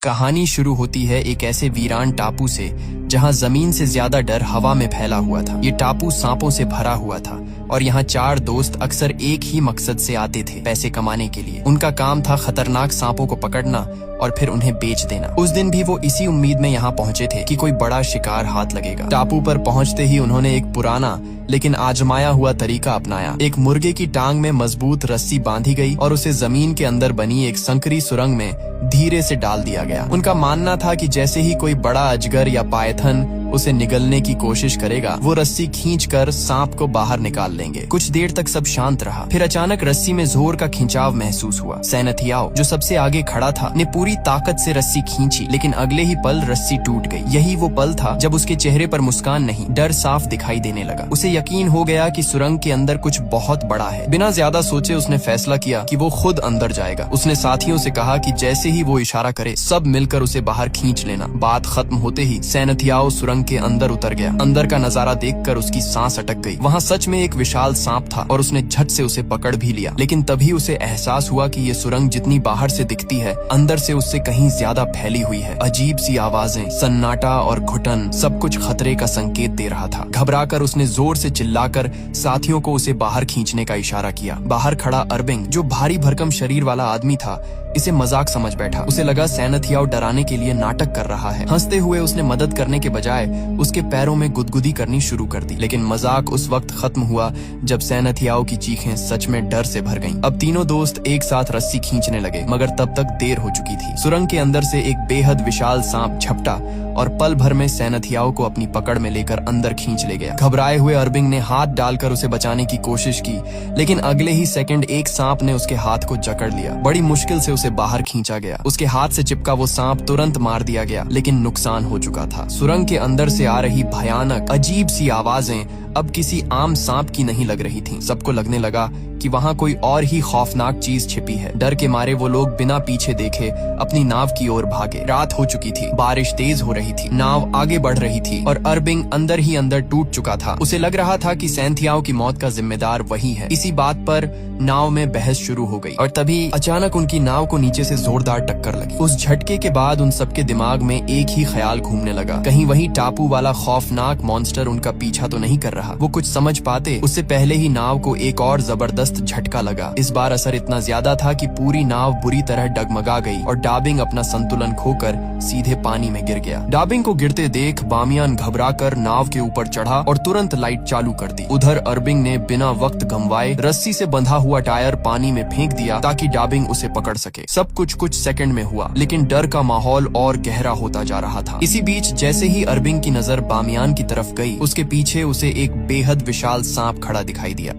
कहानी शुरू होती है एक ऐसे वीरान टापू से जहां जमीन से ज्यादा डर हवा में फैला हुआ था। ये टापू सांपों से भरा हुआ था और यहाँ 4 दोस्त अक्सर एक ही मकसद से आते थे, पैसे कमाने के लिए। उनका काम था खतरनाक सांपों को पकड़ना और फिर उन्हें बेच देना। उस दिन भी वो इसी उम्मीद में यहाँ पहुंचे थे कि कोई बड़ा शिकार हाथ लगेगा। टापू पर पहुंचते ही उन्होंने एक पुराना लेकिन आजमाया हुआ तरीका अपनाया। एक मुर्गे की टांग में मजबूत रस्सी बांधी गई और उसे जमीन के अंदर बनी एक संकरी सुरंग में धीरे से डाल दिया गया। उनका मानना था कि जैसे ही कोई बड़ा अजगर या पायथन उसे निगलने की कोशिश करेगा, वो रस्सी खींचकर सांप को बाहर निकाल लेंगे। कुछ देर तक सब शांत रहा, फिर अचानक रस्सी में जोर का खिंचाव महसूस हुआ। सैनथियाओ, जो सबसे आगे खड़ा था, ने पूरी ताकत से रस्सी खींची, लेकिन अगले ही पल रस्सी टूट गई। यही वो पल था जब उसके चेहरे पर मुस्कान नहीं, डर साफ दिखाई देने लगा। उसे यकीन हो गया कि सुरंग के अंदर कुछ बहुत बड़ा है। बिना ज्यादा सोचे उसने फैसला किया कि वो खुद अंदर जाएगा। उसने साथियों से कहा कि जैसे ही वो इशारा करे, सब मिलकर उसे बाहर खींच लेना। बात खत्म होते ही सैनथियाओ सुरंग के अंदर उतर गया। अंदर का नजारा देखकर उसकी सांस अटक गई। वहाँ सच में एक विशाल सांप था और उसने झट से उसे पकड़ भी लिया। लेकिन तभी उसे एहसास हुआ कि ये सुरंग जितनी बाहर से दिखती है, अंदर से उससे कहीं ज्यादा फैली हुई है। अजीब सी आवाजें, सन्नाटा और घुटन, सब कुछ खतरे का संकेत दे रहा था। घबराकर उसने जोर से चिल्लाकर साथियों को उसे बाहर खींचने का इशारा किया। बाहर खड़ा अरबिंग, जो भारी भरकम शरीर वाला आदमी था, इसे मजाक समझ बैठा। उसे लगा सैनथियाओ डराने के लिए नाटक कर रहा है। हंसते हुए उसने मदद करने के बजाय उसके पैरों में गुदगुदी करनी शुरू कर दी। लेकिन मजाक उस वक्त खत्म हुआ जब सैनथियाओ की चीखें सच में डर से भर गईं। अब तीनों दोस्त एक साथ रस्सी खींचने लगे, मगर तब तक देर हो चुकी थी। सुरंग के अंदर से एक बेहद विशाल सांप झपटा और पल भर में सैनथियाओ को अपनी पकड़ में लेकर अंदर खींच ले गया। घबराए हुए अरबिंग ने हाथ डालकर उसे बचाने की कोशिश की, लेकिन अगले ही सेकंड एक सांप ने उसके हाथ को जकड़ लिया। बड़ी मुश्किल से उसे बाहर खींचा गया। उसके हाथ से चिपका वो सांप तुरंत मार दिया गया, लेकिन नुकसान हो चुका था। सुरंग के अंदर से आ रही भयानक अजीब सी आवाजें अब किसी आम सांप की नहीं लग रही थीं। सबको लगने लगा कि वहाँ कोई और ही खौफनाक चीज छिपी है। डर के मारे वो लोग बिना पीछे देखे अपनी नाव की ओर भागे। रात हो चुकी थी, बारिश तेज हो रही थी, नाव आगे बढ़ रही थी और अरबिंग अंदर ही अंदर टूट चुका था। उसे लग रहा था कि सैनथियाओ की मौत का जिम्मेदार वही है। इसी बात पर नाव में बहस शुरू हो गई और तभी अचानक उनकी नाव को नीचे से जोरदार टक्कर लगी। उस झटके के बाद उन सबके दिमाग में एक ही ख्याल घूमने लगा, कहीं वही टापू वाला खौफनाक मॉन्स्टर उनका पीछा तो नहीं कर रहा। वो कुछ समझ पाते उससे पहले ही नाव को एक और जबरदस्त झटका लगा। इस बार असर इतना ज्यादा था कि पूरी नाव बुरी तरह डगमगा गई और डाबिंग अपना संतुलन खोकर सीधे पानी में गिर गया। डाबिंग को गिरते देख बामियान घबराकर नाव के ऊपर चढ़ा और तुरंत लाइट चालू कर दी। उधर अरबिंग ने बिना वक्त गंवाए रस्सी से बंधा हुआ टायर पानी में फेंक दिया ताकि डाबिंग उसे पकड़ सके। सब कुछ सेकंड में हुआ, लेकिन डर का माहौल और गहरा होता जा रहा था। इसी बीच जैसे ही अरबिंग की नजर बामियान की तरफ गई, उसके पीछे उसे एक बेहद विशाल सांप खड़ा दिखाई दिया।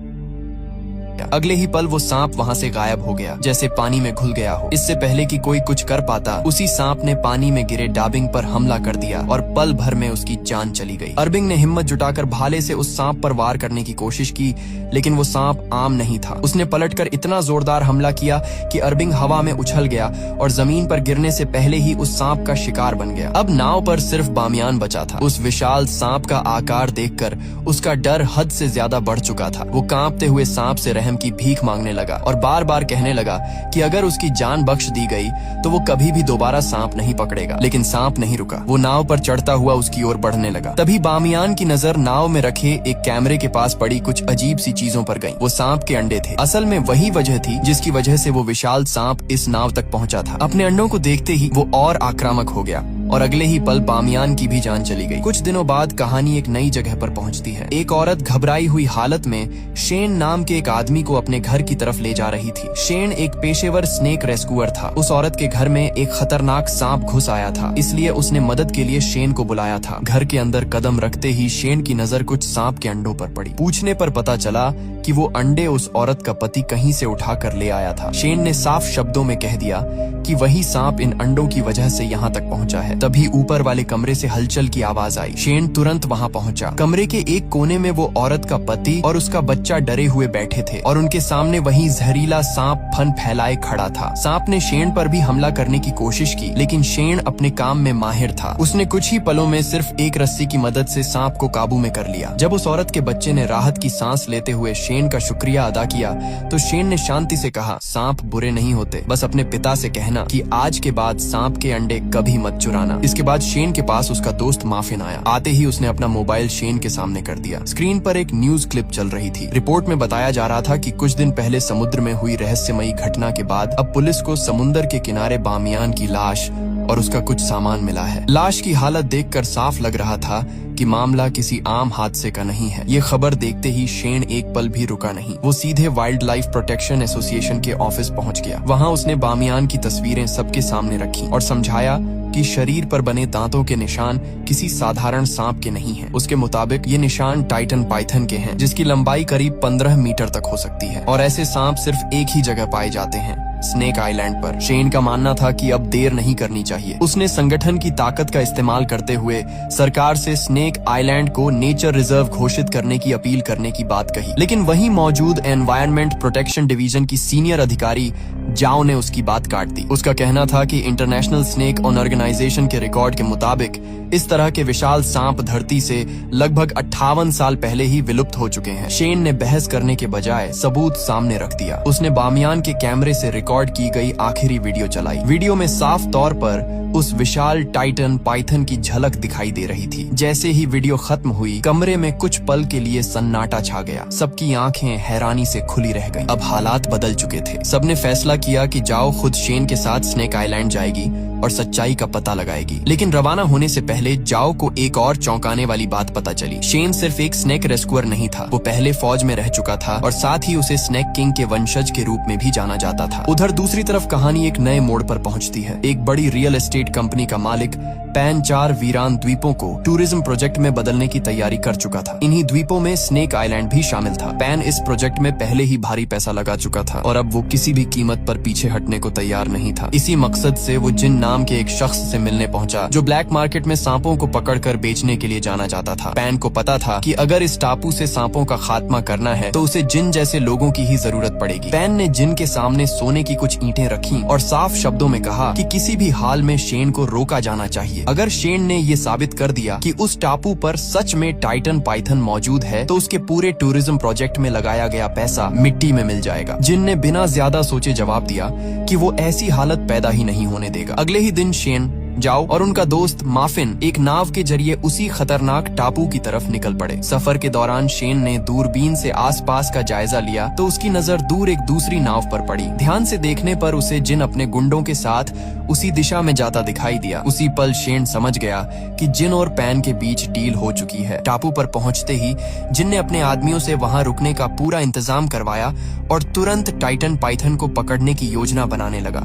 अगले ही पल वो सांप वहाँ से गायब हो गया, जैसे पानी में घुल गया हो। इससे पहले कि कोई कुछ कर पाता, उसी सांप ने पानी में गिरे डाबिंग पर हमला कर दिया और पल भर में उसकी जान चली गई। अरबिंग ने हिम्मत जुटाकर भाले से उस सांप पर वार करने की कोशिश की, लेकिन वो सांप आम नहीं था। उसने पलटकर इतना जोरदार हमला किया कि अरबिंग हवा में उछल गया और जमीन पर गिरने से पहले ही उस सांप का शिकार बन गया। अब नाव पर सिर्फ बामियान बचा था। उस विशाल सांप का आकार देखकर उसका डर हद से ज्यादा बढ़ चुका था। वो कांपते हुए सांप से रहम की भीख मांगने लगा और बार बार कहने लगा कि अगर उसकी जान बख्श दी गई तो वो कभी भी दोबारा सांप नहीं पकड़ेगा। लेकिन सांप नहीं रुका, वो नाव पर चढ़ता हुआ उसकी ओर बढ़ने लगा। तभी बामियान की नजर नाव में रखे एक कैमरे के पास पड़ी कुछ अजीब सी चीजों पर गई। वो सांप के अंडे थे। असल में वही वजह थी जिसकी वजह से वो विशाल सांप इस नाव तक पहुंचा था। अपने अंडों को देखते ही वो और आक्रामक हो गया और अगले ही पल बामियान की भी जान चली गई। कुछ दिनों बाद कहानी एक नई जगह पर पहुंचती है। एक औरत घबराई हुई हालत में शेन नाम के एक आदमी को अपने घर की तरफ ले जा रही थी। शेन एक पेशेवर स्नेक रेस्क्यूअर था। उस औरत के घर में एक खतरनाक सांप घुस आया था, इसलिए उसने मदद के लिए शेन को बुलाया था। घर के अंदर कदम रखते ही शेन की नजर कुछ सांप के अंडों पर पड़ी। पूछने पर पता चला कि वो अंडे उस औरत का पति कहीं से उठा कर ले आया था। शेन ने साफ शब्दों में कह दिया कि वही सांप इन अंडों की वजह से यहाँ तक पहुँचा है। तभी ऊपर वाले कमरे से हलचल की आवाज आई। शेन तुरंत वहाँ पहुँचा। कमरे के एक कोने में वो औरत का पति और उसका बच्चा डरे हुए बैठे थे और उनके सामने वही जहरीला सांप फन फैलाए खड़ा था। सांप ने शेन पर भी हमला करने की कोशिश की, लेकिन शेन अपने काम में माहिर था। उसने कुछ ही पलों में सिर्फ एक रस्सी की मदद से सांप को काबू में कर लिया। जब उस औरत के बच्चे ने राहत की सांस लेते हुए शेन का शुक्रिया अदा किया तो शेन ने शांति से कहा, सांप बुरे नहीं होते, बस अपने पिता से कहना कि आज के बाद सांप के अंडे कभी मत चुराना। इसके बाद शेन के पास उसका दोस्त माफिन आया। आते ही उसने अपना मोबाइल शेन के सामने कर दिया। स्क्रीन पर एक न्यूज क्लिप चल रही थी। रिपोर्ट में बताया जा रहा था कि कुछ दिन पहले समुद्र में हुई रहस्यमयी घटना के बाद अब पुलिस को समुद्र के किनारे बामियान की लाश और उसका कुछ सामान मिला है। लाश की हालत देखकर साफ लग रहा था कि मामला किसी आम हादसे का नहीं है। ये खबर देखते ही शेन एक पल भी रुका नहीं। वो सीधे वाइल्ड लाइफ प्रोटेक्शन एसोसिएशन के ऑफिस पहुंच गया। वहां उसने बामियान की तस्वीरें सबके सामने रखी और समझाया कि शरीर पर बने दांतों के निशान किसी साधारण सांप के नहीं हैं। उसके मुताबिक ये निशान टाइटन पाइथन के हैं, जिसकी लंबाई करीब 15 मीटर तक हो सकती है और ऐसे सांप सिर्फ एक ही जगह पाए जाते हैं, स्नेक आइलैंड पर। शेन का मानना था कि अब देर नहीं करनी चाहिए। उसने संगठन की ताकत का इस्तेमाल करते हुए सरकार से स्नेक आइलैंड को नेचर रिजर्व घोषित करने की अपील करने की बात कही, लेकिन वहीं मौजूद एनवायरनमेंट प्रोटेक्शन डिवीजन की सीनियर अधिकारी जाओ ने उसकी बात काट दी। उसका कहना था कि इंटरनेशनल स्नेक ऑर्गेनाइजेशन के रिकॉर्ड के मुताबिक इस तरह के विशाल सांप धरती से लगभग 58 साल पहले ही विलुप्त हो चुके हैं। शेन ने बहस करने के बजाय सबूत सामने रख दिया। उसने बामियान के कैमरे से रिकॉर्ड की गई आखिरी वीडियो चलाई। वीडियो में साफ तौर पर उस विशाल टाइटन पाइथन की झलक दिखाई दे रही थी। जैसे ही वीडियो खत्म हुई, कमरे में कुछ पल के लिए सन्नाटा छा गया। सबकी आंखें हैरानी से खुली रह गईं। अब हालात बदल चुके थे। सबने फैसला किया कि जाओ खुद शेन के साथ स्नेक आइलैंड जाएगी और सच्चाई का पता लगाएगी। लेकिन रवाना होने से पहले जाओ को एक और चौंकाने वाली बात पता चली। शेन सिर्फ एक स्नेक रेस्क्यूअर नहीं था, वो पहले फौज में रह चुका था और साथ ही उसे स्नेक किंग के वंशज के रूप में भी जाना जाता था। उधर दूसरी तरफ कहानी एक नए मोड़ पर पहुंचती है। एक बड़ी रियल एस्टेट कंपनी का मालिक पैन 4 वीरान द्वीपों को टूरिज्म प्रोजेक्ट में बदलने की तैयारी कर चुका था। इन्हीं द्वीपों में स्नेक आइलैंड भी शामिल था। पैन इस प्रोजेक्ट में पहले ही भारी पैसा लगा चुका था और अब वो किसी भी कीमत पर पीछे हटने को तैयार नहीं था। इसी मकसद से वो जिन नाम के एक शख्स से मिलने पहुंचा, जो ब्लैक मार्केट में सांपों को पकड़कर बेचने के लिए जाना जाता था। पैन को पता था कि अगर इस टापू से सांपों का खात्मा करना है तो उसे जिन जैसे लोगों की ही जरूरत पड़ेगी। पैन ने जिन के सामने सोने की कुछ ईंटें रखी और साफ शब्दों में कहा कि किसी भी हाल में शेन को रोका जाना चाहिए। अगर शेन ने ये साबित कर दिया कि उस टापू पर सच में टाइटन पाइथन मौजूद है तो उसके पूरे टूरिज्म प्रोजेक्ट में लगाया गया पैसा मिट्टी में मिल जाएगा। जिन ने बिना ज्यादा सोचे जवाब दिया कि वो ऐसी हालत पैदा ही नहीं होने देगा। अगले ही दिन शेन, जाओ और उनका दोस्त माफिन एक नाव के जरिए उसी खतरनाक टापू की तरफ निकल पड़े। सफर के दौरान शेन ने दूरबीन से आसपास का जायजा लिया तो उसकी नजर दूर एक दूसरी नाव पर पड़ी। ध्यान से देखने पर उसे जिन अपने गुंडों के साथ उसी दिशा में जाता दिखाई दिया। उसी पल शेन समझ गया कि जिन और पैन के बीच डील हो चुकी है। टापू पर पहुंचते ही जिन ने अपने आदमियों से वहां रुकने का पूरा इंतजाम करवाया और तुरंत टाइटन पाइथन को पकड़ने की योजना बनाने लगा।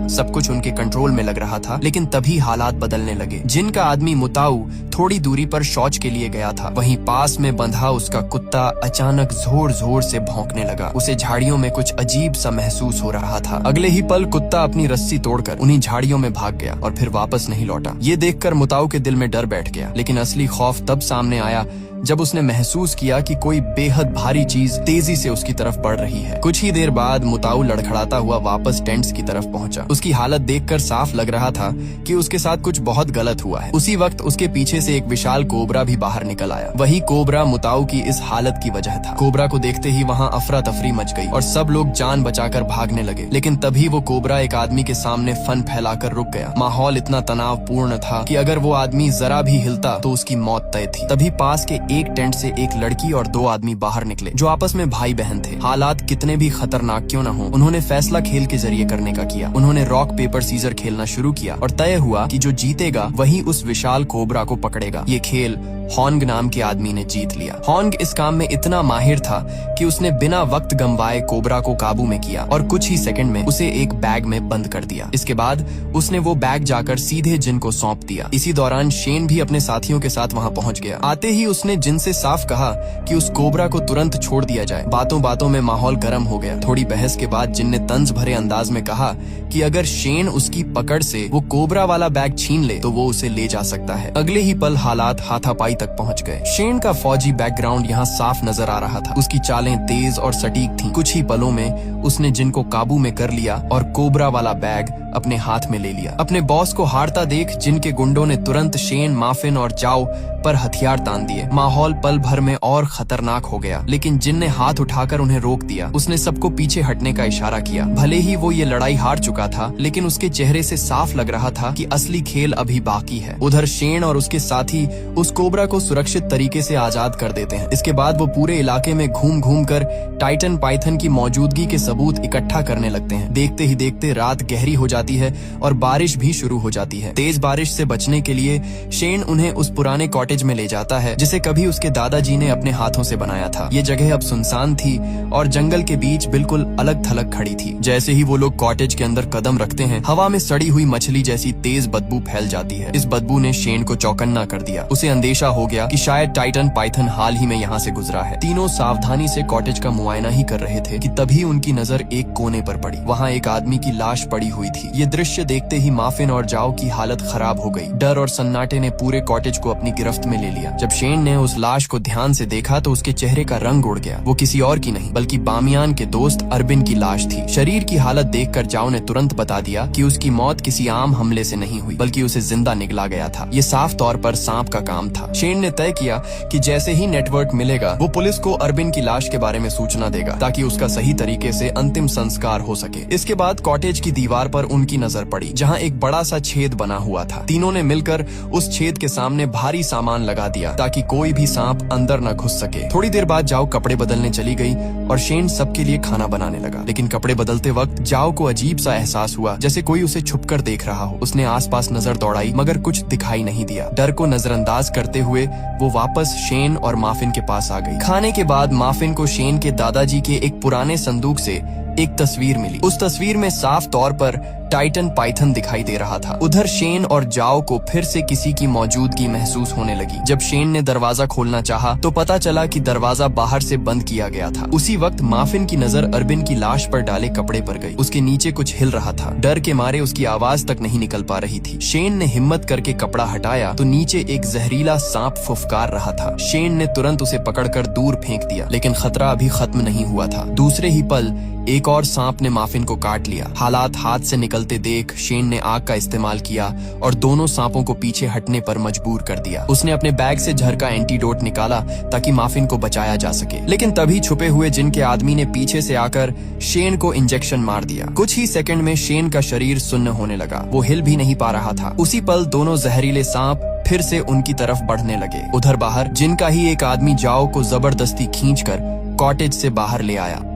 सब कुछ उनके कंट्रोल में लग रहा था, लेकिन तभी हालात बदलने लगे। जिन का आदमी मुताऊ थोड़ी दूरी पर शौच के लिए गया था, वहीं पास में बंधा उसका कुत्ता अचानक जोर जोर से भौंकने लगा। उसे झाड़ियों में कुछ अजीब सा महसूस हो रहा था। अगले ही पल कुत्ता अपनी रस्सी तोड़कर उन्हीं झाड़ियों में भाग गया और फिर वापस नहीं लौटा। ये देखकर मुताऊ के दिल में डर बैठ गया, लेकिन असली खौफ तब सामने आया जब उसने महसूस किया कि कोई बेहद भारी चीज तेजी से उसकी तरफ बढ़ रही है। कुछ ही देर बाद मुताऊ लड़खड़ाता हुआ वापस टेंट्स की तरफ पहुंचा। उसकी हालत देखकर साफ लग रहा था कि उसके साथ कुछ बहुत गलत हुआ है। उसी वक्त उसके पीछे से एक विशाल कोबरा भी बाहर निकल आया। वही कोबरा मुताऊ की इस हालत की वजह था। कोबरा को देखते ही वहाँ अफरा तफरी मच गई और सब लोग जान बचाकर भागने लगे, लेकिन तभी वो कोबरा एक आदमी के सामने फन फैलाकर रुक गया। माहौल इतना तनावपूर्ण था कि अगर वो आदमी जरा भी हिलता तो उसकी मौत तय थी। तभी पास के एक टेंट से एक लड़की और 2 आदमी बाहर निकले जो आपस में भाई बहन थे। हालात कितने भी खतरनाक क्यों न हो, उन्होंने फैसला खेल के जरिए करने का किया। उन्होंने रॉक पेपर सीजर खेलना शुरू किया और तय हुआ कि जो जीतेगा वही उस विशाल कोबरा को पकड़ेगा। ये खेल हॉन्ग नाम के आदमी ने जीत लिया। हॉन्ग इस काम में इतना माहिर था कि उसने बिना वक्त गंवाए कोबरा को काबू में किया और कुछ ही सेकंड में उसे एक बैग में बंद कर दिया। इसके बाद उसने वो बैग जाकर सीधे जिन को सौंप दिया। इसी दौरान शेन भी अपने साथियों के साथ वहां पहुंच गया। आते ही उसने जिन से साफ कहा कि उस कोबरा को तुरंत छोड़ दिया जाए। बातों बातों में माहौल गर्म हो गया। थोड़ी बहस के बाद जिन ने तंज भरे अंदाज में कहा कि अगर शेन उसकी पकड़ से वो कोबरा वाला बैग छीन ले तो वो उसे ले जा सकता है। अगले ही पल हालात हाथापाई तक पहुंच गए। शेन का फौजी बैकग्राउंड यहाँ साफ नजर आ रहा था। उसकी चालें तेज और सटीक थीं। कुछ ही पलों में उसने जिन को काबू में कर लिया और कोबरा वाला बैग अपने हाथ में ले लिया। अपने बॉस को हारता देख जिन के गुंडों ने तुरंत शेन, माफिन और जाओ पर हथियार तान दिए। माहौल पल भर में और खतरनाक हो गया, लेकिन जिन ने हाथ उठाकर उन्हें रोक दिया। उसने सबको पीछे हटने का इशारा किया। भले ही वो ये लड़ाई हार चुका था, लेकिन उसके चेहरे से साफ लग रहा था कि असली खेल अभी बाकी है। उधर शेन और उसके साथी उस कोबरा को सुरक्षित तरीके से आजाद कर देते हैं। इसके बाद वो पूरे इलाके में घूम घूम कर टाइटन पाइथन की मौजूदगी के सबूत इकट्ठा करने लगते हैं। देखते ही देखते रात गहरी हो जाती है और बारिश भी शुरू हो जाती है। तेज बारिश से बचने के लिए शेन उन्हें उस पुराने कॉटेज में ले जाता है जिसे कभी उसके दादाजी ने अपने हाथों से बनाया था। ये जगह अब सुनसान थी और जंगल के बीच बिल्कुल अलग थलग खड़ी थी। जैसे ही वो लोग कॉटेज के अंदर कदम रखते हैं, हवा में सड़ी हुई मछली जैसी तेज बदबू फैल जाती है। इस बदबू ने शेन को चौकन्ना कर दिया। उसे अंदेशा हो गया कि शायद टाइटन पाइथन हाल ही में यहाँ से गुजरा है। तीनों सावधानी से कॉटेज का मुआयना ही कर रहे थे कि तभी उनकी नजर एक कोने पर पड़ी। वहाँ एक आदमी की लाश पड़ी हुई थी। ये दृश्य देखते ही माफिन और जाओ की हालत खराब हो गई। डर और सन्नाटे ने पूरे कॉटेज को अपनी गिरफ्त में ले लिया। जब शेन ने उस लाश को ध्यान से देखा तो उसके चेहरे का रंग उड़ गया। वो किसी और की नहीं बल्कि बामियान के दोस्त अरबिन की लाश थी। शरीर की हालत देखकर जाओ ने तुरंत बता दिया कि उसकी मौत किसी आम हमले से नहीं हुई बल्कि उसे जिंदा निगला गया था। ये साफ तौर पर सांप का काम था। शेन ने तय किया कि जैसे ही नेटवर्क मिलेगा वो पुलिस को अरबिन की लाश के बारे में सूचना देगा ताकि उसका सही तरीके से अंतिम संस्कार हो सके। इसके बाद कॉटेज की दीवार पर उनकी नजर पड़ी जहाँ एक बड़ा सा छेद बना हुआ था। तीनों ने मिलकर उस छेद के सामने भारी सामान लगा दिया ताकि कोई भी सांप अंदर न घुस सके। थोड़ी देर बाद जाओ कपड़े बदलने चली गई और शेन सबके लिए खाना बनाने लगा। लेकिन कपड़े बदलते वक्त जाओ को अजीब सा एहसास हुआ जैसे कोई उसे छुपकर देख रहा हो। उसने आसपास नजर दौड़ाई मगर कुछ दिखाई नहीं दिया। डर को नजरअंदाज करते हुए वो वापस शेन और माफिन के पास आ गई। खाने के बाद माफिन को शेन के दादाजी के एक पुराने संदूक से एक तस्वीर मिली। उस तस्वीर में साफ तौर पर टाइटन पाइथन दिखाई दे रहा था। उधर शेन और जाओ को फिर से किसी की मौजूदगी महसूस होने लगी। जब शेन ने दरवाजा खोलना चाहा तो पता चला कि दरवाजा बाहर से बंद किया गया था। उसी वक्त माफिन की नजर अरबिन की लाश पर डाले कपड़े पर गई। उसके नीचे कुछ हिल रहा था। डर के मारे उसकी आवाज तक नहीं निकल पा रही थी। शेन ने हिम्मत करके कपड़ा हटाया तो नीचे एक जहरीला सांप फुफकार रहा था। शेन ने तुरंत उसे पकड़कर दूर फेंक दिया, लेकिन खतरा अभी खत्म नहीं हुआ था। दूसरे ही पल एक और सांप ने माफिन को काट लिया। हालात हाथ से निकलते देख शेन ने आग का इस्तेमाल किया और दोनों सांपों को पीछे हटने पर मजबूर कर दिया। उसने अपने बैग से जहर का एंटीडोट निकाला ताकि माफिन को बचाया जा सके, लेकिन तभी छुपे हुए जिन के आदमी ने पीछे से आकर शेन को इंजेक्शन मार दिया। कुछ ही सेकंड में शेन का शरीर सुन्न होने लगा। वो हिल भी नहीं पा रहा था। उसी पल दोनों जहरीले सांप फिर से उनकी तरफ बढ़ने लगे। उधर बाहर जिन का ही एक आदमी जाओ को जबरदस्ती खींचकर कॉटेज से बाहर ले आया।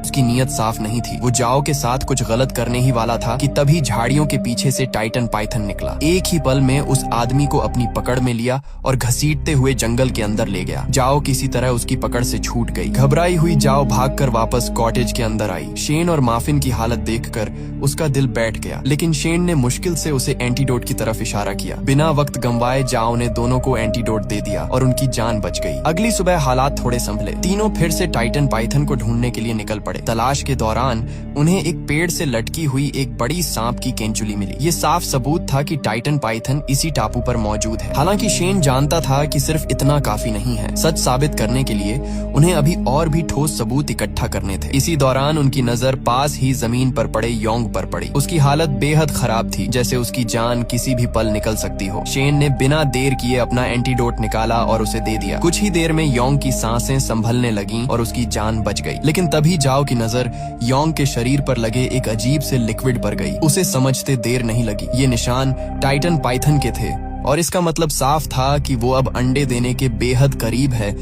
उसकी नीयत साफ नहीं थी। वो जाओ के साथ कुछ गलत करने ही वाला था कि तभी झाड़ियों के पीछे से टाइटन पाइथन निकला। एक ही पल में उस आदमी को अपनी पकड़ में लिया और घसीटते हुए जंगल के अंदर ले गया। जाओ किसी तरह उसकी पकड़ से छूट गई। घबराई हुई जाओ भागकर वापस कॉटेज के अंदर आई। शेन और माफिन की हालत देखकर उसका दिल बैठ गया, लेकिन शेन ने मुश्किल से उसे एंटीडोट की तरफ इशारा किया। बिना वक्त गंवाए जाओ ने दोनों को एंटीडोट दे दिया और उनकी जान बच गई। अगली सुबह हालात थोड़े संभले। तीनों फिर से टाइटन पाइथन को ढूंढने के लिए निकल पड़े। तलाश के दौरान उन्हें एक पेड़ से लटकी हुई एक बड़ी सांप की केंचुली मिली। ये साफ सबूत था कि टाइटन पाइथन इसी टापू पर मौजूद है। हालांकि शेन जानता था कि सिर्फ इतना काफी नहीं है। सच साबित करने के लिए उन्हें अभी और भी ठोस सबूत इकट्ठा करने थे। इसी दौरान उनकी नजर पास ही जमीन पर पड़े योंग पर पड़ी। उसकी हालत बेहद खराब थी, जैसे उसकी जान किसी भी पल निकल सकती हो। शेन ने बिना देर किए अपना एंटीडोट निकाला और उसे दे दिया। कुछ ही देर में योंग की सांसें संभलने लगीं और उसकी जान बच गई। लेकिन तभी जाओ की नजर योंग के शरीर पर लगे एक अजीब से लिक्विड पर गई। उसे समझते देर नहीं लगी। ये निशान टाइटन पाइथन के थे और इसका मतलब साफ था कि वो अब अंडे देने के बेहद करीब है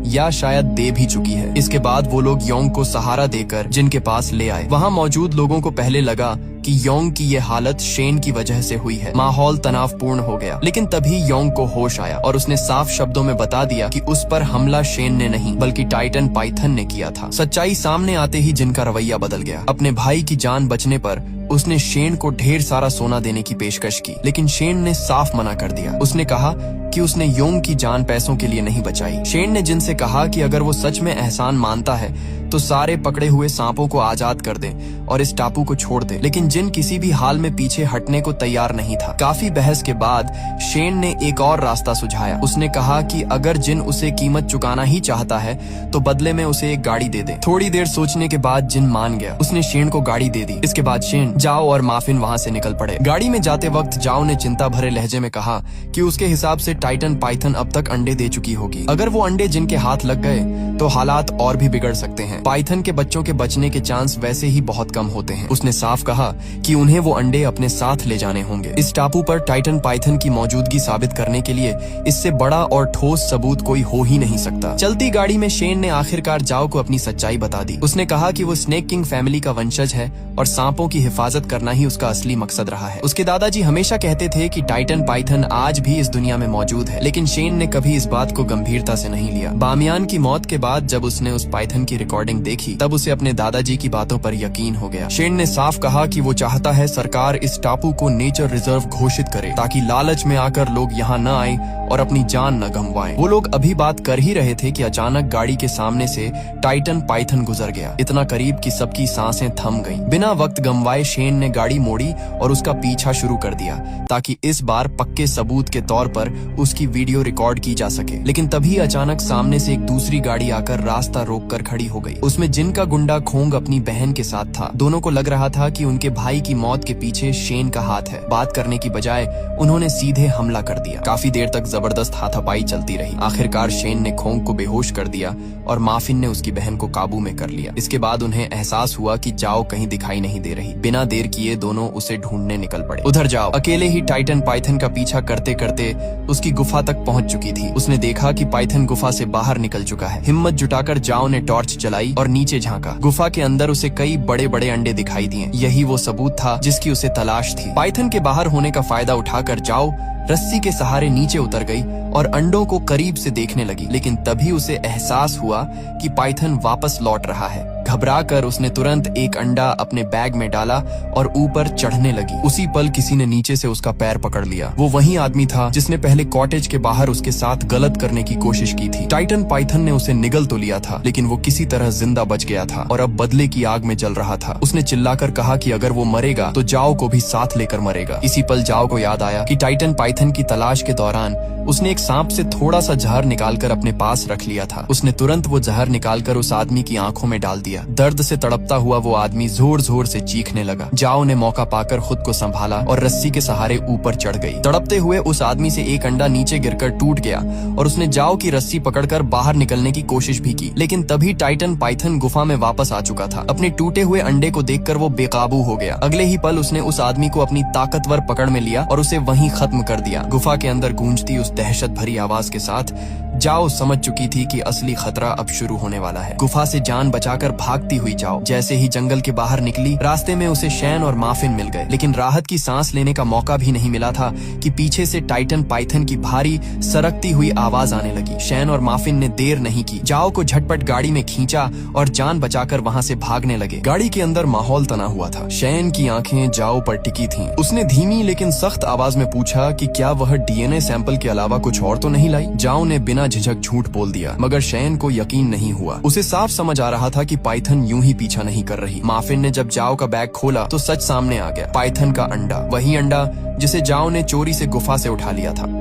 या शायद दे भी चुकी है। इसके बाद वो लोग योंग को सहारा देकर जिनके पास ले आए। वहाँ मौजूद लोगों को पहले लगा कि योंग की ये हालत शेन की वजह से हुई है। माहौल तनावपूर्ण हो गया, लेकिन तभी योंग को होश आया और उसने साफ शब्दों में बता दिया कि उस पर हमला शेन ने नहीं बल्कि टाइटन पाइथन ने किया था। सच्चाई सामने आते ही जिन का रवैया बदल गया। अपने भाई की जान बचने पर उसने शेन को ढेर सारा सोना देने की पेशकश की, लेकिन शेन ने साफ मना कर दिया। उसने कहा कि उसने योंग की जान पैसों के लिए नहीं बचाई। शेन ने जिनसे कहा कि अगर वो सच में एहसान मानता है तो सारे पकड़े हुए सांपों को आजाद कर दे और इस टापू को छोड़ दे, लेकिन जिन किसी भी हाल में पीछे हटने को तैयार नहीं था। काफी बहस के बाद शेन ने एक और रास्ता सुझाया। उसने कहा कि अगर जिन उसे कीमत चुकाना ही चाहता है तो बदले में उसे एक गाड़ी दे दे। थोड़ी देर सोचने के बाद जिन मान गया। उसने शेन को गाड़ी दे दी। इसके बाद शेन, जाओ और माफिन वहाँ से निकल पड़े। गाड़ी में जाते वक्त जाओ ने चिंता भरे लहजे में कहा कि उसके हिसाब से टाइटन पाइथन अब तक अंडे दे चुकी होगी। अगर वो अंडे जिनके हाथ लग गए तो हालात और भी बिगड़ सकते हैं। पाइथन के बच्चों के बचने के चांस वैसे ही बहुत कम होते हैं। उसने साफ कहा कि उन्हें वो अंडे अपने साथ ले जाने होंगे। इस टापू पर टाइटन पाइथन की मौजूदगी साबित करने के लिए इससे बड़ा और ठोस सबूत कोई हो ही नहीं सकता। चलती गाड़ी में शेन ने आखिरकार जाओ को अपनी सच्चाई बता दी। उसने कहा कि वो स्नेक किंग फैमिली का वंशज है और सांपों की हिफाजत करना ही उसका असली मकसद रहा है। उसके दादाजी हमेशा कहते थे कि टाइटन पाइथन आज भी इस दुनिया में मौजूद है, लेकिन शेन ने कभी इस बात को गंभीरता से नहीं लिया। बामियान की मौत के बाद जब उसने उस पाइथन की रिकॉर्डिंग देखी तब उसे अपने दादाजी की बातों पर यकीन हो गया। शेन ने साफ कहा कि वो चाहता है सरकार इस टापू को नेचर रिजर्व घोषित करे ताकि लालच में आकर लोग यहाँ न आए और अपनी जान न गंवाएं। वो लोग अभी बात कर ही रहे थे कि अचानक गाड़ी के सामने से टाइटन पाइथन गुजर गया, इतना करीब कि सबकी सांसें थम गईं। बिना वक्त गंवाए शेन ने गाड़ी मोड़ी और उसका पीछा शुरू कर दिया ताकि इस बार पक्के सबूत के तौर पर उसकी वीडियो रिकॉर्ड की जा सके। लेकिन तभी अचानक सामने से एक दूसरी गाड़ी आकर रास्ता रोककर खड़ी हो गई। उसमें जिनका गुंडा खोंग अपनी बहन के साथ था। दोनों को लग रहा था कि उनके भाई की मौत के पीछे शेन का हाथ है। बात करने की बजाय उन्होंने सीधे हमला कर दिया। काफी देर तक जबरदस्त हाथापाई चलती रही। आखिरकार शेन ने खोंग को बेहोश कर दिया और माफिन ने उसकी बहन को काबू में कर लिया। इसके बाद उन्हें एहसास हुआ कि जाओ कहीं दिखाई नहीं दे रही। बिना देर किए दोनों उसे ढूंढने निकल पड़े। उधर जाओ अकेले ही टाइटन पाइथन का पीछा करते करते उसकी गुफा तक पहुंच चुकी थी। उसने देखा कि पाइथन गुफा से बाहर निकल चुका है। हिम्मत जुटाकर जाओ ने टॉर्च जलाई और नीचे झांका। गुफा के अंदर उसे कई बड़े बड़े अंडे दिखाई दिए। यही वो सबूत था जिसकी उसे तलाश थी। पाइथन के बाहर होने का फायदा उठाकर जाओ रस्सी के सहारे नीचे उतर गई और अंडों को करीब से देखने लगी, लेकिन तभी उसे एहसास हुआ कि पाइथन वापस लौट रहा है। घबराकर उसने तुरंत एक अंडा अपने बैग में डाला और ऊपर चढ़ने लगी। उसी पल किसी ने नीचे से उसका पैर पकड़ लिया। वो वही आदमी था जिसने पहले कॉटेज के बाहर उसके साथ गलत करने की कोशिश की थी। टाइटन पाइथन ने उसे निगल तो लिया था, लेकिन वो किसी तरह जिंदा बच गया था और अब बदले की आग में जल रहा था। उसने चिल्लाकर कहा कि अगर वो मरेगा तो जाओ को भी साथ लेकर मरेगा। इसी पल जाओ को याद आया कि टाइटन पाइथन की तलाश के दौरान उसने एक सांप से थोड़ा सा जहर निकालकर अपने पास रख लिया था। उसने तुरंत वो जहर निकालकर उस आदमी की आंखों में डाल दिया। दर्द से तड़पता हुआ वो आदमी जोर जोर से चीखने लगा। जाओ ने मौका पाकर खुद को संभाला और रस्सी के सहारे ऊपर चढ़ गई। तड़पते हुए उस आदमी से एक अंडा नीचे गिरकर टूट गया और उसने जाओ की रस्सी पकड़कर बाहर निकलने की कोशिश भी की, लेकिन तभी टाइटन पाइथन गुफा में वापस आ चुका था। अपने टूटे हुए अंडे को देखकर वो बेकाबू हो गया। अगले ही पल उसने उस आदमी को अपनी ताकतवर पकड़ में लिया और उसे वहीं खत्म कर दिया। गुफा के अंदर गूंजती उस दहशत भरी आवाज के साथ जाओ समझ चुकी थी कि असली खतरा अब शुरू होने वाला है। गुफा से जान बचाकर भागती हुई जाओ जैसे ही जंगल के बाहर निकली, रास्ते में उसे शैन और माफिन मिल गए, लेकिन राहत की सांस लेने का मौका भी नहीं मिला था कि पीछे से टाइटन पाइथन की भारी सरकती हुई आवाज आने लगी। शैन और माफिन ने देर नहीं की, जाओ को झटपट गाड़ी में खींचा और जान बचाकर वहाँ से भागने लगे। गाड़ी के अंदर माहौल तना हुआ था। शैन की आंखें जाओ पर टिकी थीं। उसने धीमी लेकिन सख्त आवाज में पूछा कि क्या वह डीएनए सैंपल के अलावा कुछ और तो नहीं लाई। जाओ ने बिना झिझक झूठ बोल दिया, मगर शैन को यकीन नहीं हुआ। उसे साफ समझ आ रहा था कि पाइथन यूं ही पीछा नहीं कर रही। माफिन ने जब जाओ का बैग खोला तो सच सामने आ गया। पाइथन का अंडा, वही अंडा जिसे जाओ ने चोरी से गुफा से उठा लिया था।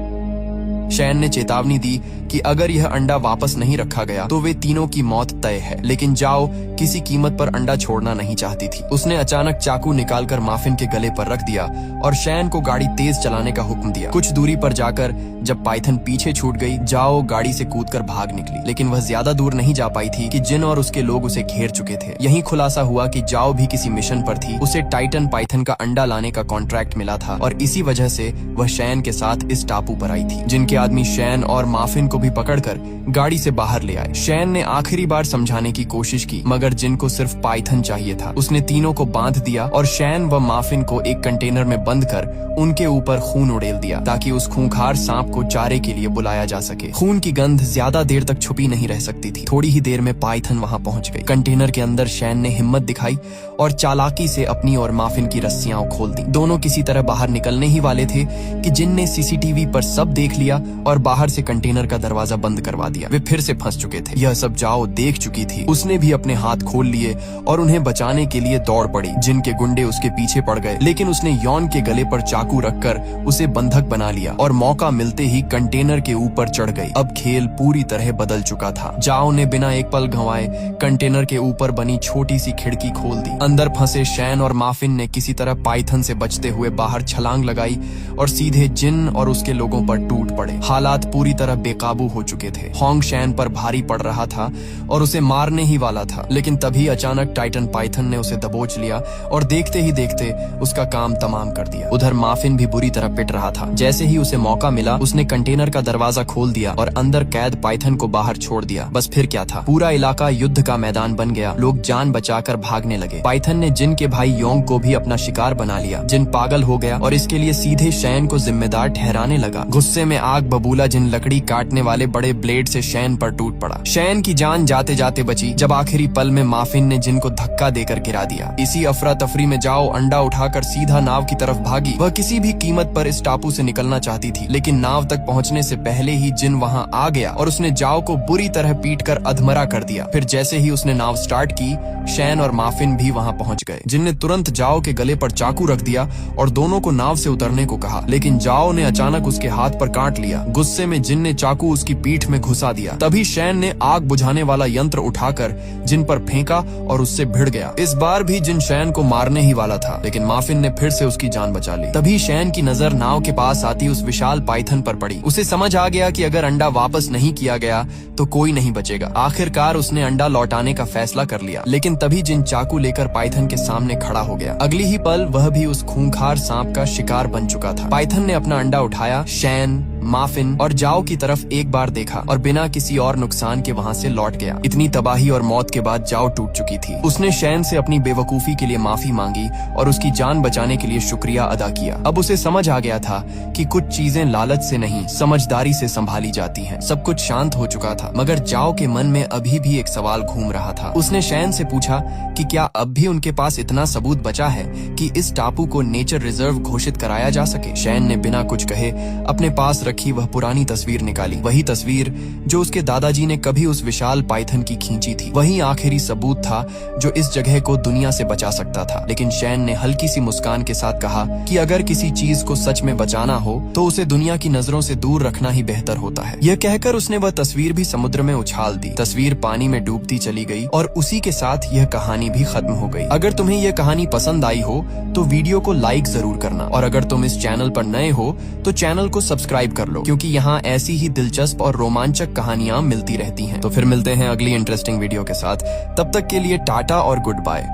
शैन ने चेतावनी दी कि अगर यह अंडा वापस नहीं रखा गया तो वे तीनों की मौत तय है, लेकिन जाओ किसी कीमत पर अंडा छोड़ना नहीं चाहती थी। उसने अचानक चाकू निकालकर माफिन के गले पर रख दिया और शैन को गाड़ी तेज चलाने का हुक्म दिया। कुछ दूरी पर जाकर जब पाइथन पीछे छूट गई, जाओ गाड़ी से कूदकर भाग निकली, लेकिन वह ज्यादा दूर नहीं जा पाई थी कि जिन और उसके लोग उसे घेर चुके थे। यही खुलासा हुआ कि जाओ भी किसी मिशन पर थी। उसे टाइटन पाइथन का अंडा लाने का कॉन्ट्रैक्ट मिला था और इसी वजह से वह शैन के साथ इस टापू पर आई थी। जिनके आदमी शैन और माफिन को को भी पकड़कर गाड़ी से बाहर ले आए। शैन ने आखिरी बार समझाने की कोशिश की, मगर जिन को सिर्फ पाइथन चाहिए था। उसने तीनों को बांध दिया और शैन व माफिन को एक कंटेनर में बंद कर उनके ऊपर खून उड़ेल दिया ताकि उस खूंखार सांप को चारे के लिए बुलाया जा सके। खून की गंध ज्यादा देर तक छुपी नहीं रह सकती थी। थोड़ी ही देर में पाइथन वहां पहुंच गई। कंटेनर के अंदर शैन ने हिम्मत दिखाई और चालाकी से अपनी और माफिन की रस्सियां खोल दी। दोनों किसी तरह बाहर निकलने ही वाले थे कि जिन ने सीसीटीवी पर सब देख लिया और बाहर से कंटेनर का दरवाजा बंद करवा दिया। वे फिर से फंस चुके थे। यह सब जाओ देख चुकी थी। उसने भी अपने हाथ खोल लिए और उन्हें बचाने के लिए दौड़ पड़ी। जिन के गुंडे उसके पीछे पड़ गए, लेकिन उसने यौन के गले पर चाकू रखकर उसे बंधक बना लिया और मौका मिलते ही कंटेनर के ऊपर चढ़ गई। अब खेल पूरी तरह बदल चुका था। जाओ ने बिना एक पल गंवाए कंटेनर के ऊपर बनी छोटी सी खिड़की खोल दी। अंदर फंसे शैन और माफिन ने किसी तरह पाइथन से बचते हुए बाहर छलांग लगाई और सीधे जिन और उसके लोगों पर टूट पड़े। हालात पूरी तरह बेकाबू हो चुके थे। होंग शैन पर भारी पड़ रहा था और उसे मारने ही वाला था, लेकिन तभी अचानक टाइटन पाइथन ने उसे दबोच लिया और देखते ही देखते उसका काम तमाम कर दिया। उधर माफिन भी बुरी तरह पिट रहा था। जैसे ही उसे मौका मिला, उसने कंटेनर का दरवाजा खोल दिया और अंदर कैद पाइथन को बाहर छोड़ दिया। बस फिर क्या था, पूरा इलाका युद्ध का मैदान बन गया। लोग जान बचाकर भागने लगे। पाइथन ने जिन के भाई योंग को भी अपना शिकार बना लिया। जिन पागल हो गया और इसके लिए सीधे शैन को जिम्मेदार ठहराने लगा। गुस्से में आग बबूला जिन लकड़ी काटने वाले बड़े ब्लेड से शैन पर टूट पड़ा। शैन की जान जाते जाते बची जब आखिरी पल में माफिन ने जिन को धक्का देकर गिरा दिया। इसी अफरा तफरी में जाओ अंडा उठाकर सीधा नाव की तरफ भागी। वह किसी भी कीमत पर इस टापू से निकलना चाहती थी, लेकिन नाव तक पहुंचने से पहले ही जिन वहां आ गया और उसने जाओ को बुरी तरह पीटकर अधमरा कर दिया। फिर जैसे ही उसने नाव स्टार्ट की, शैन और माफिन भी वहां पहुंच गए। जिन ने तुरंत जाओ के गले पर चाकू रख दिया और दोनों को नाव से उतरने को कहा, लेकिन जाओ ने अचानक उसके हाथ पर काट लिया। गुस्से में जिन ने चाकू उसकी पीठ में घुसा दिया। तभी शैन ने आग बुझाने वाला यंत्र उठाकर जिन पर फेंका और उससे भिड़ गया। इस बार भी जिन शैन को मारने ही वाला था, लेकिन माफिन ने फिर से उसकी जान बचा ली। तभी शैन की नजर नाव के पास आती उस विशाल पाइथन पर पड़ी। उसे समझ आ गया कि अगर अंडा वापस नहीं किया गया तो कोई नहीं बचेगा। आखिरकार उसने अंडा लौटाने का फैसला कर लिया, लेकिन तभी जिन चाकू लेकर पाइथन के सामने खड़ा हो गया। अगली ही पल वह भी उस खूंखार सांप का शिकार बन चुका था। पाइथन ने अपना अंडा उठाया, शैन, माफिन और जाओ की तरफ एक बार देखा और बिना किसी और नुकसान के वहां से लौट गया। इतनी तबाही और मौत के बाद जाओ टूट चुकी थी। उसने शैन से अपनी बेवकूफी के लिए माफी मांगी और उसकी जान बचाने के लिए शुक्रिया अदा किया। अब उसे समझ आ गया था कि कुछ चीजें लालच से नहीं, समझदारी से संभाली जाती हैं। सब कुछ शांत हो चुका था, मगर जाओ के मन में अभी भी एक सवाल घूम रहा था। उसने शैन से पूछा कि क्या अब भी उनके पास इतना सबूत बचा है कि इस टापू को नेचर रिजर्व घोषित कराया जा सके। शैन ने बिना कुछ कहे अपने पास रखी वह पुरानी तस्वीर निकाली। वही तस्वीर जो उसके दादाजी ने कभी उस विशाल पाइथन की खींची थी। वही आखिरी सबूत था जो इस जगह को दुनिया से बचा सकता था। लेकिन शैन ने हल्की सी मुस्कान के साथ कहा कि अगर किसी चीज को सच में बचाना हो तो उसे दुनिया की नजरों से दूर रखना ही बेहतर होता है। यह कहकर उसने वह तस्वीर भी समुद्र में उछाल दी। तस्वीर पानी में डूबती चली गई और उसी के साथ यह कहानी भी खत्म हो गई। अगर तुम्हें यह कहानी पसंद आई हो तो वीडियो को लाइक जरूर करना, और अगर तुम इस चैनल पर नए हो तो चैनल को सब्सक्राइब कर लो, क्योंकि यहाँ ऐसी ही दिलचस्प और रोमांचक कहानियां मिलती रहती हैं। तो फिर मिलते हैं अगली इंटरेस्टिंग वीडियो के साथ। तब तक के लिए टाटा और गुड बाय।